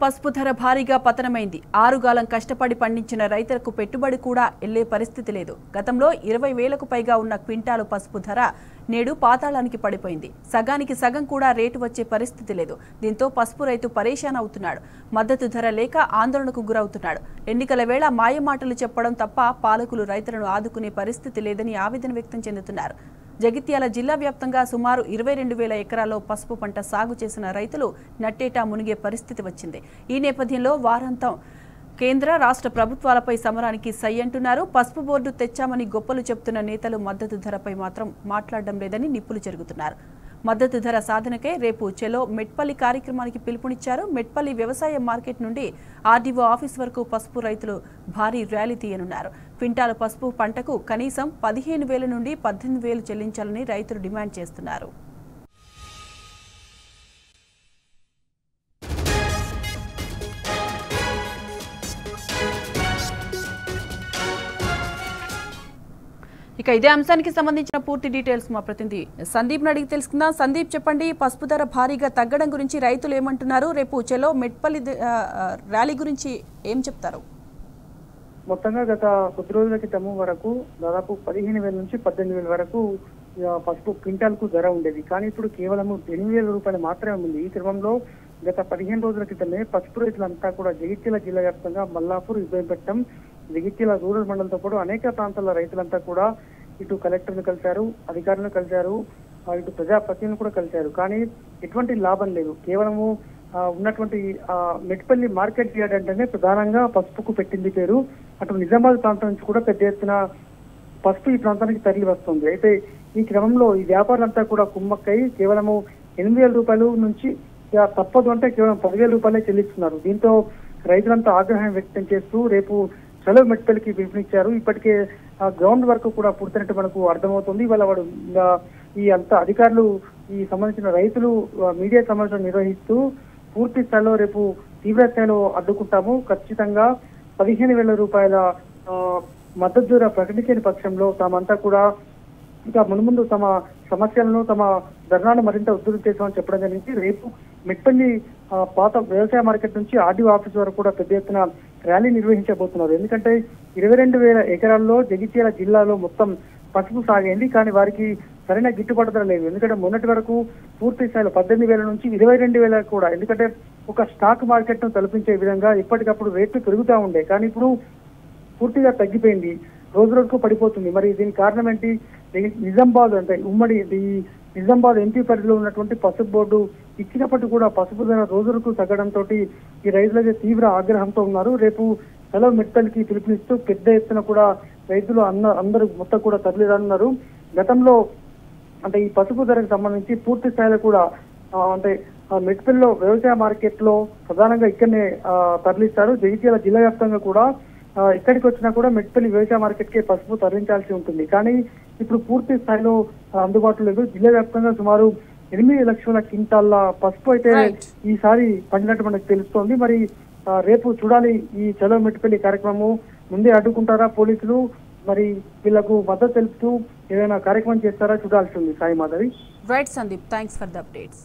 పసుపు ధర భారీగా పతనమైంది. ఆరుగాలం కష్టపడి పండించిన రైతులకు పెట్టుబడి కూడా ఎల్లే పరిస్థితి లేదు. గతంలో 20,000కు పైగా ఉన్న క్వింటాలు పసుపు ధర నేడు పాతాళానికి పడిపోయింది. సగానికి సగం కూడా రేటు వచ్చే పరిస్థితి లేదు. దీంతో పసుపు రైతు పరేషాన్ అవుతున్నాడు. మద్దతు ధర లేక ఆందోళనకు గురవుతున్నాడు. ఎన్నికల వేళ మాయమాటలు చెప్పడం తప్ప పాలకులు రైతులను ఆదుకునే పరిస్థితి లేదని ఆవేదన వ్యక్తం చెందుతున్నారు. జగిత్యాల జిల్లా వ్యాప్తంగా సుమారు 22,000 ఎకరాల్లో పసుపు పంట సాగు చేసిన రైతులు నట్టేటా మునిగే పరిస్థితి వచ్చింది. ఈ నేపథ్యంలో వారాంతం కేంద్ర రాష్ట్ర ప్రభుత్వాలపై సమరానికి సై అంటున్నారు. పసుపు బోర్డు తెచ్చామని గొప్పలు చెప్తున్న నేతలు మద్దతు ధరపై మాత్రం మాట్లాడడం లేదని నిప్పులు జరుగుతున్నారు. మద్దతు ధర సాధనకే రేపు చెలో మెట్పల్లి కార్యక్రమానికి పిలుపునిచ్చారు. మెట్పల్లి వ్యవసాయ మార్కెట్ నుండి ఆర్డీఓ ఆఫీస్ వరకు పసుపు రైతులు భారీ ర్యాలీ తీయనున్నారు. క్వింటాలు పసుపు పంటకు కనీసం 15,000 నుండి 18,000 చెల్లించాలని రైతులు డిమాండ్ చేస్తున్నారు. ఇక ఇదే అంశానికి సంబంధించిన పూర్తి డీటెయిల్స్ మా ప్రతినిధి సందీప్ అడిగి తెలుసుకుందాం. సందీప్, చెప్పండి, పసుపు ధర భారీగా తగ్గడం గురించి రైతులు ఏమంటున్నారు? రేపు చెలో మెట్పల్లి ర్యాలీ గురించి ఏం చెప్తారు? మొత్తంగా గత కొద్ది రోజుల క్రితం వరకు దాదాపు 15,000 నుంచి 18,000 వరకు పసుపు క్వింటాల్కు ధర ఉండేది. కానీ ఇప్పుడు కేవలం 8,000 రూపాయలు మాత్రమే ఉంది. ఈ క్రమంలో గత 15 రోజుల క్రితమే పసుపు రైతులంతా కూడా జగిత్యాల జిల్లా వ్యాప్తంగా మల్లాపూర్, ఇబ్రహీంపట్నం, జగిత్యాల రూరల్ మండలంతో పాటు అనేక ప్రాంతాల రైతులంతా కూడా ఇటు కలెక్టర్ను కలిశారు, అధికారులను కలిశారు, ఇటు ప్రజాప్రతినిధులను కూడా కలిశారు. కానీ ఎటువంటి లాభం లేదు. కేవలము ఉన్నటువంటి మెట్పల్లి మార్కెట్ యార్డ్ అంటేనే ప్రధానంగా పసుపుకు పెట్టింది పేరు. అటు నిజామాబాద్ ప్రాంతం నుంచి కూడా పెద్ద ఎత్తున పసుపు ఈ ప్రాంతానికి తరలి వస్తుంది. అయితే ఈ క్రమంలో ఈ వ్యాపారులంతా కూడా కుమ్మక్కై కేవలము 8,000 రూపాయలు నుంచి తప్పదు అంటే కేవలం 10,000 రూపాయలే చెల్లిస్తున్నారు. దీంతో రైతులంతా ఆగ్రహం వ్యక్తం చేస్తూ రేపు చలో మెట్పల్లికి పిలుపునిచ్చారు. ఇప్పటికే గ్రౌండ్ వర్క్ కూడా పూర్తయినట్టు మనకు అర్థమవుతుంది. వాడు ఈ అంత అధికారులు ఈ సంబంధించిన రైతులు మీడియా సమావేశం నిర్వహిస్తూ పూర్తి స్థాయిలో రేపు తీవ్ర స్థాయిలో అడ్డుకుంటాము, ఖచ్చితంగా 15,000 రూపాయల మద్దతు ధర ప్రకటించని పక్షంలో తామంతా కూడా ఇంకా మున్ముందు తమ సమస్యలను, తమ ధర్నాను మరింత ఉధృతం చేస్తామని చెప్పడం జరిగింది. రేపు మెట్పల్లి పాత వ్యవసాయ మార్కెట్ నుంచి ఆర్డీఓ ఆఫీస్ వరకు కూడా పెద్ద ఎత్తున ర్యాలీ నిర్వహించబోతున్నారు. ఎందుకంటే 22,000 ఎకరాల్లో జగిత్యాల జిల్లాలో మొత్తం పసుపు సాగైంది. కానీ వారికి సరైన గిట్టుబాటు ధర లేదు. ఎందుకంటే మొన్నటి వరకు పూర్తి స్థాయిలో 18,000 నుంచి 22,000 కూడా, ఎందుకంటే ఒక స్టాక్ మార్కెట్ ను తలపించే విధంగా ఎప్పటికప్పుడు రేట్లు పెరుగుతూ ఉండే. కానీ ఇప్పుడు పూర్తిగా తగ్గిపోయింది, రోజు రోజుకు పడిపోతుంది. మరి దీనికి కారణం ఏంటి? నిజామాబాద్ అంటే ఉమ్మడి ఈ నిజామాబాద్ ఎంపీ పరిధిలో ఉన్నటువంటి పసుపు బోర్డు ఇచ్చినప్పటికీ కూడా పసుపు ధర రోజులకు తగ్గడంతో ఈ రైతులైతే తీవ్ర ఆగ్రహంతో ఉన్నారు. రేపు చలో మెట్పల్లికి పిలుపునిస్తూ పెద్ద ఎత్తున కూడా రైతులు అందరూ మొత్తం కూడా తరలిరానున్నారు. గతంలో అంటే ఈ పసుపు ధరకు సంబంధించి పూర్తి స్థాయిలో కూడా అంటే మెట్పల్లిలో వ్యవసాయ మార్కెట్ లో ప్రధానంగా ఇక్కడనే తరలిస్తారు. జగిత్యాల జిల్లా వ్యాప్తంగా కూడా ఇక్కడికి వచ్చినా కూడా మెట్పల్లి వ్యవసాయ మార్కెట్ కే పసుపు తరలించాల్సి ఉంటుంది. కానీ ఇప్పుడు పూర్తి స్థాయిలో అందుబాటులో లేదు. జిల్లా వ్యాప్తంగా సుమారు 8 లక్షల క్వింటాల పసుపు అయితే ఈసారి పండినట్టు మనకు తెలుస్తోంది. మరి రేపు చూడాలి ఈ చలో మెట్పల్లి కార్యక్రమం ముందే అడ్డుకుంటారా పోలీసులు, మరి వీళ్లకు మద్దతు తెలుపుతూ ఏదైనా కార్యక్రమం చేస్తారా చూడాల్సి ఉంది. Sai Madhavi. Right Sandeep, thanks for the updates.